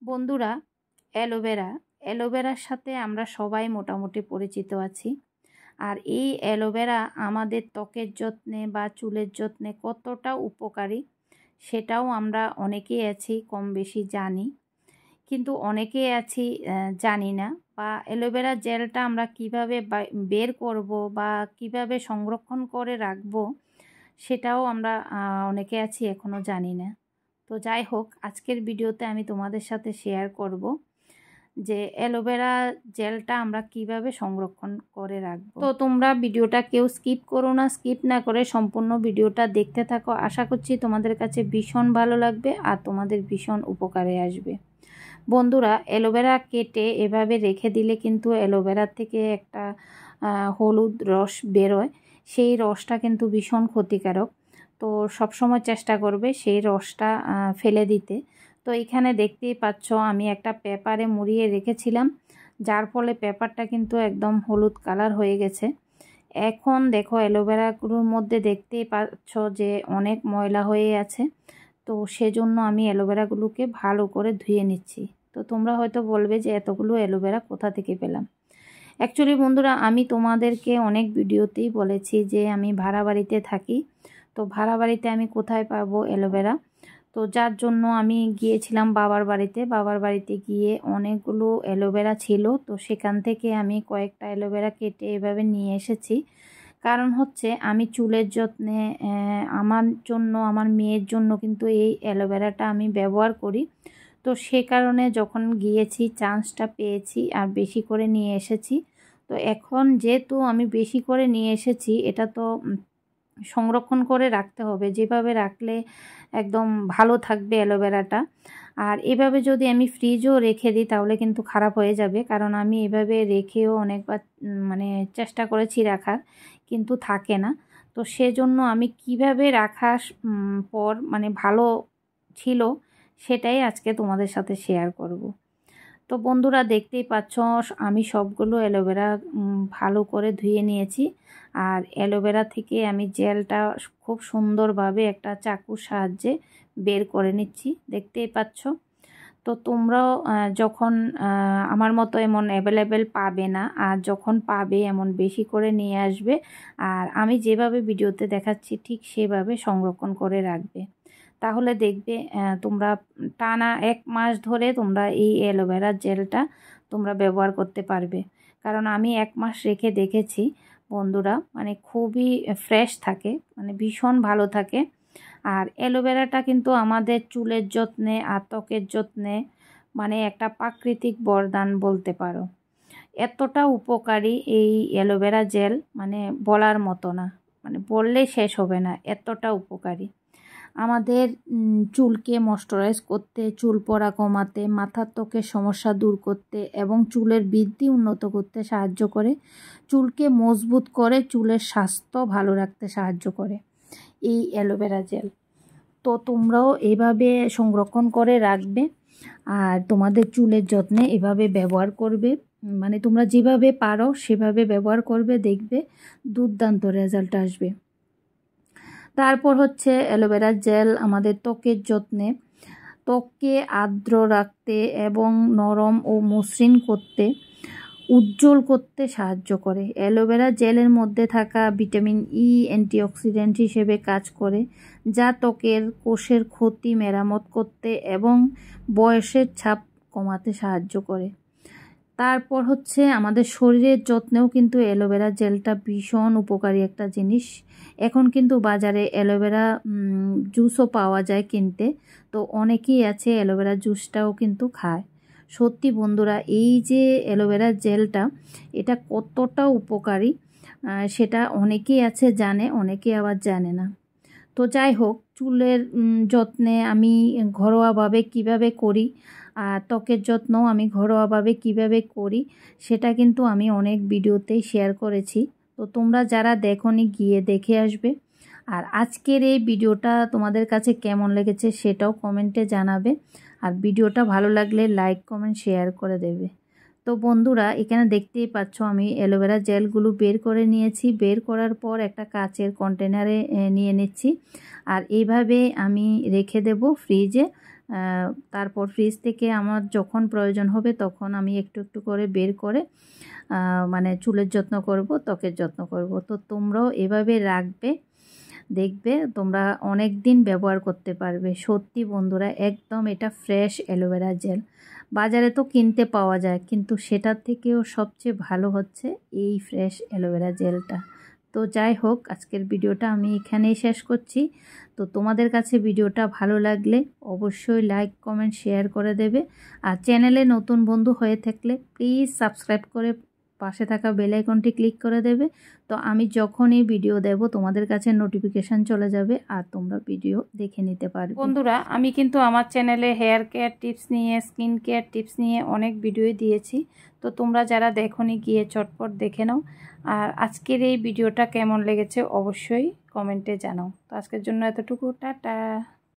বন্ধুরা, অ্যালোভেরার সাথে আমরা সবাই মোটামুটি পরিচিত আছি। আর এই অ্যালোভেরা আমাদের ত্বকের যত্নে বা চুলের যত্নে কতটা উপকারী সেটাও আমরা অনেকেই আছি কম বেশি জানি, কিন্তু অনেকেই আছি জানি না। বা অ্যালোভেরা জেলটা আমরা কিভাবে বের করব বা কিভাবে সংরক্ষণ করে রাখবো সেটাও আমরা অনেকে আছি এখনও জানি না। তো যাই হোক, আজকের ভিডিওতে আমি তোমাদের সাথে শেয়ার করব যে অ্যালোভেরা জেলটা আমরা কিভাবে সংরক্ষণ করে রাখবো। তো তোমরা ভিডিওটা কেউ স্কিপ করো না, স্কিপ না করে সম্পূর্ণ ভিডিওটা দেখতে থাকো। আশা করছি তোমাদের কাছে ভীষণ ভালো লাগবে আর তোমাদের ভীষণ উপকারে আসবে। বন্ধুরা, অ্যালোভেরা কেটে এভাবে রেখে দিলে কিন্তু অ্যালোভেরার থেকে একটা হলুদ রস বেরোয়। সেই রসটা কিন্তু ভীষণ ক্ষতিকারক। তো সবসময় চেষ্টা করবে সেই রসটা ফেলে দিতে। তো এখানে দেখতেই পাচ্ছ আমি একটা পেপারে মুড়িয়ে রেখেছিলাম, যার ফলে পেপারটা কিন্তু একদম হলুদ কালার হয়ে গেছে। এখন দেখো অ্যালোভেরাগুলোর মধ্যে দেখতেই পাচ্ছ যে অনেক ময়লা হয়ে আছে। তো সেজন্য আমি অ্যালোভেরাগুলোকে ভালো করে ধুয়ে নিচ্ছি। তো তোমরা হয়তো বলবে যে এতগুলো অ্যালোভেরা কোথা থেকে পেলাম। অ্যাকচুয়ালি বন্ধুরা, আমি তোমাদেরকে অনেক ভিডিওতেই বলেছি যে আমি ভাড়া বাড়িতে থাকি। তো ভাড়া বাড়িতে আমি কোথায় পাবো অ্যালোভেরা, তো যার জন্য আমি গিয়েছিলাম বাবার বাড়িতে গিয়ে অনেকগুলো অ্যালোভেরা ছিল। তো সেখান থেকে আমি কয়েকটা অ্যালোভেরা কেটে এভাবে নিয়ে এসেছি। কারণ হচ্ছে আমি চুলের যত্নে আমার জন্য, আমার মেয়ের জন্য কিন্তু এই অ্যালোভেরাটা আমি ব্যবহার করি। তো সে কারণে যখন গিয়েছি চান্সটা পেয়েছি আর বেশি করে নিয়ে এসেছি। তো এখন যেহেতু আমি বেশি করে নিয়ে এসেছি, এটা তো সংরক্ষণ করে রাখতে হবে, যেভাবে রাখলে একদম ভালো থাকবে অ্যালোভেরাটা। আর এভাবে যদি আমি ফ্রিজও রেখে দিই তাহলে কিন্তু খারাপ হয়ে যাবে, কারণ আমি এভাবে রেখেও অনেকবার মানে চেষ্টা করেছি রাখার, কিন্তু থাকে না। তো সেজন্য আমি কিভাবে রাখার পর মানে ভালো ছিল সেটাই আজকে তোমাদের সাথে শেয়ার করব। তো বন্ধুরা, দেখতেই পাচ্ছ আমি সবগুলো অ্যালোভেরা ভালো করে ধুয়ে নিয়েছি। আর অ্যালোভেরা থেকে আমি জেলটা খুব সুন্দরভাবে একটা চাকুর সাহায্যে বের করে নিচ্ছি, দেখতেই পাচ্ছ। তো তোমরাও যখন আমার মতো এমন অ্যাভেলেবেল পাবে না, আর যখন পাবে এমন বেশি করে নিয়ে আসবে। আর আমি যেভাবে ভিডিওতে দেখাচ্ছি ঠিক সেভাবে সংরক্ষণ করে রাখবে। তাহলে দেখবে তোমরা টানা 1 মাস ধরে তোমরা এই অ্যালোভেরা জেলটা তোমরা ব্যবহার করতে পারবে। কারণ আমি 1 মাস রেখে দেখেছি বন্ধুরা, মানে খুবই ফ্রেশ থাকে, মানে ভীষণ ভালো থাকে। আর অ্যালোভেরাটা কিন্তু আমাদের চুলের যত্নে আর ত্বকের যত্নে মানে একটা প্রাকৃতিক বরদান বলতে পারো। এতটা উপকারী এই অ্যালোভেরা জেল, মানে বলার মতো না, মানে বললেই শেষ হবে না, এতটা উপকারী। আমাদের চুলকে ময়েশ্চারাইজ করতে, চুল পড়া কমাতে, মাথার ত্বকের সমস্যা দূর করতে এবং চুলের বৃদ্ধি উন্নত করতে সাহায্য করে, চুলকে মজবুত করে, চুলের স্বাস্থ্য ভালো রাখতে সাহায্য করে এই অ্যালোভেরা জেল। তো তোমরাও এভাবে সংরক্ষণ করে রাখবে আর তোমাদের চুলের যত্নে এভাবে ব্যবহার করবে। মানে তোমরা যেভাবে পারো সেভাবে ব্যবহার করবে, দেখবে দুর্দান্ত রেজাল্ট আসবে। তারপর হচ্ছে অ্যালোভেরা জেল আমাদের ত্বকের যত্নে, ত্বককে আর্দ্র রাখতে এবং নরম ও মসৃণ করতে, উজ্জ্বল করতে সাহায্য করে। অ্যালোভেরা জেলের মধ্যে থাকা ভিটামিন ই অ্যান্টিঅক্সিডেন্ট হিসেবে কাজ করে, যা ত্বকের কোষের ক্ষতি মেরামত করতে এবং বয়সের ছাপ কমাতে সাহায্য করে। তারপর হচ্ছে আমাদের শরীরের যত্নেও কিন্তু অ্যালোভেরা জেলটা ভীষণ উপকারী একটা জিনিস। এখন কিন্তু বাজারে অ্যালোভেরা জুসও পাওয়া যায় কিনতে। তো অনেকেই আছে অ্যালোভেরা জুসটাও কিন্তু খায়। সত্যি বন্ধুরা, এই যে অ্যালোভেরা জেলটা, এটা কতটা উপকারী সেটা অনেকেই আছে জানে, অনেকেই আবার জানে না। তো যাই হোক, চুলের যত্নে আমি ঘরোয়াভাবে কিভাবে করি আর ত্বকের যত্নও আমি ঘরোয়াভাবে কিভাবে করি সেটা কিন্তু আমি অনেক ভিডিওতেই শেয়ার করেছি। তো তোমরা যারা দেখোনি গিয়ে দেখে আসবে। আর আজকের এই ভিডিওটা তোমাদের কাছে কেমন লেগেছে সেটাও কমেন্টে জানাবে। আর ভিডিওটা ভালো লাগলে লাইক কমেন্ট শেয়ার করে দেবে। তো বন্ধুরা, এখানে দেখতেই পাচ্ছ আমি অ্যালোভেরা জেলগুলো বের করে নিয়েছি। বের করার পর একটা কাচের কন্টেনারে নিয়ে নিচ্ছি। আর এইভাবে আমি রেখে দেব ফ্রিজে তারপর ফ্রিজ থেকে আমার যখন প্রয়োজন হবে তখন আমি একটু একটু করে বের করে মানে চুলের যত্ন করব, ত্বকের যত্ন করব। তো তোমরাও এভাবে রাখবে, দেখবে তোমরা অনেক দিন ব্যবহার করতে পারবে। সত্যি বন্ধুরা, একদম এটা ফ্রেশ অ্যালোভেরা জেল। বাজারে তো কিনতে পাওয়া যায়, কিন্তু সেটার থেকেও সবচেয়ে ভালো হচ্ছে এই ফ্রেশ অ্যালোভেরা জেলটা। তো যাই হোক, আজকের ভিডিওটা আমি এখানেই শেষ করছি। তো তোমাদের কাছে ভিডিওটা ভালো লাগলে অবশ্যই লাইক, কমেন্ট, শেয়ার করে দেবে। আর চ্যানেলে নতুন বন্ধু হয়ে থাকলে প্লিজ সাবস্ক্রাইব করে পাশে থাকা বেল আইকনটি ক্লিক করে দেবে। তো আমি যখনই ভিডিও দেব তোমাদের কাছে নোটিফিকেশান চলে যাবে আর তোমরা ভিডিও দেখে নিতে পারবে। বন্ধুরা, আমি কিন্তু আমার চ্যানেলে হেয়ার কেয়ার টিপস নিয়ে, স্কিন কেয়ার টিপস নিয়ে অনেক ভিডিও দিয়েছি। তো তোমরা যারা দেখোনি গিয়ে চটপট দেখে নাও। আর আজকের এই ভিডিওটা কেমন লেগেছে অবশ্যই কমেন্টে জানাও। তো আজকের জন্য এতটুকু, টাটা।